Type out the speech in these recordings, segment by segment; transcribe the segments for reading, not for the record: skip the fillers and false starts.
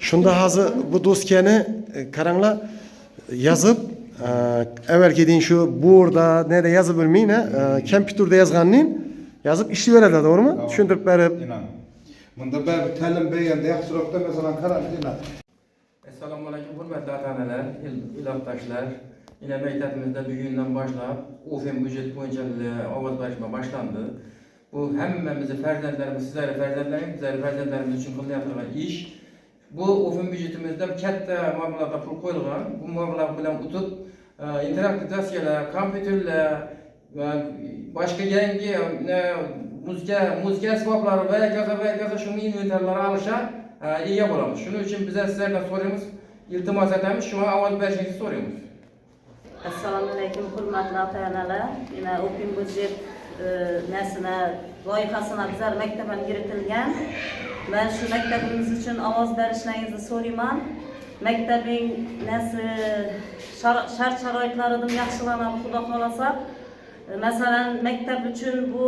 Şunda hazır bu dosyani karanglar yazıp evvelki deyin şu burada nerede yazıp bilmeyine kompüterde yazganın yazıp işleyveradi, doğru mu? Tushuntirib berib. İnan. Bunda bir ta'lim berganda yaxshiroqda masalan karantina. Assalomu alaykum hurmatli ota-onalar, ilofdoshlar. Yine maktabimizda bugundan boshlab OFM budjet bo'yicha ovoz berishma boshlandi. Bu hammamizni farzandlarimiz, sizlar farzandlaringiz, bizlar farzandlarimiz uchun qilayotgan ish. Bu OFM budjetimizda katta mablag'da pul qo'yilgan. Bu mablag' bilan o'tib interaktiv doskalar, kompyuterlar va boshqa yangi muzika asboblari va kaza shunday inventarlar olishga ega bo'lamiz. Shuning uchun biz sizlardan so'raymiz, iltimos etamiz, shunga ovoz berishingizni so'raymiz. Assalomu alaykum hurmatli ota-onalar. Yine OFM budjet nesine loyihasına bizler maktabdan kiritilgan. Ben şu maktabimiz için ovoz berishlaringizni so'rayman. Maktabning shart-sharoitlaridan yaxshilanib, xudo xolasa, mesela maktab için bu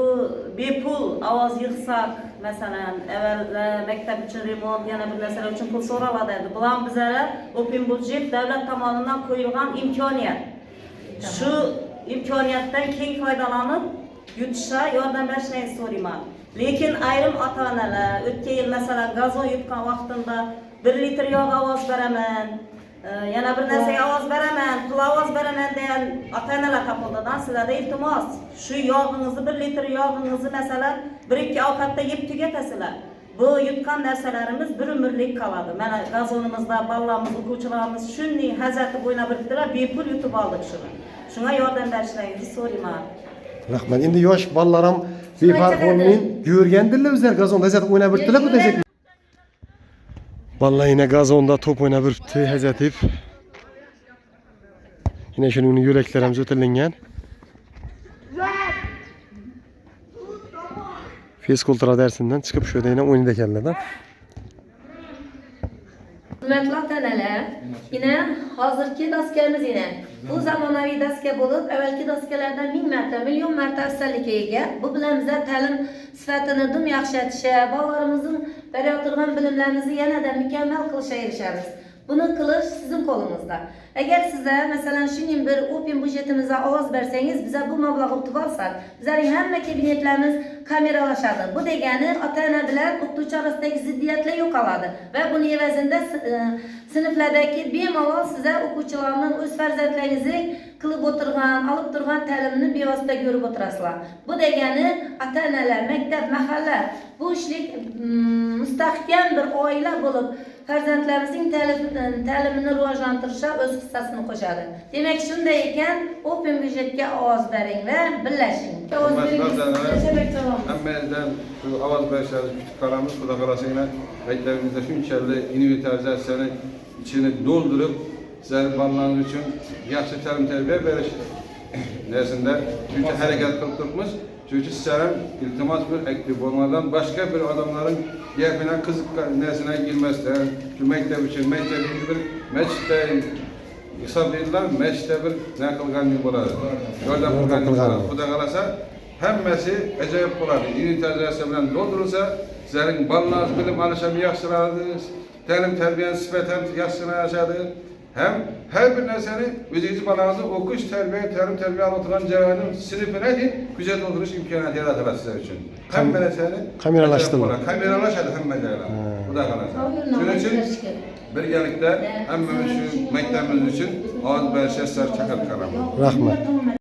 bepul ovoz yig'sak, mesela evvel maktab için remont yana bir narsa için pul so'raladi. Bular bizlere OFM budjet davlat tomonidan qo'yilgan imkoniyat. Şu imkoniyatdan keng foydalanib yutishga yordam berishlaringizni so'rayman. Lekin ayrim ota-onalar o'tgan yil masalan gazon yutgan vaqtimda 1 litr yog' ovoz beraman, yana bir narsaga ovoz beraman, pul ovoz beraman degan ota-onalar topildidan sizlarda iltimos, shu yog'ingizni 1 litr yog'ingizni masalan 1-2 ovqatda yeb tugatasizlar. Bu yutgan narsalarimiz bir umrlik qoladi. Mana gazonimizda bolalarimiz, o'quvchilarimiz shunday hazati bo'ynab birikdilar, bepul yutib oldik shuni. Shunga yordam berishlaringizni so'rayman. Rahmat. Endi yosh bolalar ham befarq bo'lmayin, yurgandirlar o'zlari gazonda hazat o'ynab birdilar bu dejek. Bolalar yine gazonda top o'ynab biribdi, hazatib. Yine shuning yo'laklarimiz o'tilingan. Fizkultura dersinden çıkıp şöyle yine oynadı ekanlar. Hürmetli ota-onalar, yine hazırki daskarimiz yine bu zamonaviy daska bo'lib, evvelki daskalardan 1000 marta, milyon marta afzallikka ega. Bu bilan bize ta'lim sifatini dim yaxshilatishga, bolalarimizning berayotgan bilimlarimizni yanada mukammal qilishga erishamiz. Bunu qilish sizin qo'lingizda. Agar size mesela şimdi bir OFM budjetimizga ovoz bersangiz, bize bu mablag'ni tutib olsak, bizning hamma kabinetlarimiz kameralashadi. Bu degani ota-ona bilan o'qituvchi orasidagi ziddiyatlar yo'qoladi va buni evazida sinflardagi bemalol size o'quvchilarning o'z farzandlaringizning qilib o'tirgan, olib turgan ta'limini bevosita ko'rib o'tirasizlar. Bu degani ota-onalar, maktab, mahalla bu ishlik mustahkam bir oila bo'lib farzandlarimizning ta'limini rivojlantirishga o'z hissasini qo'shadi. Demak, shunday ekan, OFM budjetga ovoz bering va birlashing. Hammadan şu ovoz berishimiz küçük kalamiz, xudo xolasa yine maktabimizda shunchalik inventarizatsiyani içini doldurup sizlar bolalarınız için yaxshi ta'lim tarbiya berish narsasida shuncha harakat qilib turibmiz. Çünkü sizlerin iltimas bir aktif olmadan başka bir adamların gapine kızık nesine girmezler. Şu mektep için mektebimiz bir meçhte hesaplaydılar, meçhte bir ne kılganlığı buladı. Yoldan kılganlığı buladı. Bu da kalasa hemmesi acayip buladı. İnventarizasyon bilen doldurursa sizlerin ballarınız bilim alışamı yaxşıladı, ta'lim terbiyen sifeten yaxşıladı. Hem her bir nesini özünüzü balanızı okuş, ta'lim terbiye anlatılan cevabının sınıfına değil, güzel oturuş imkaniyatı yaratırlar sizler için. Hem nesini kameralaştırdılar. Kameralaştırdı hem mesela. Bu da kalacak. Şunun için birlikte hem şu mektebimiz için ağız beşesler çakır karamı. Rahmet.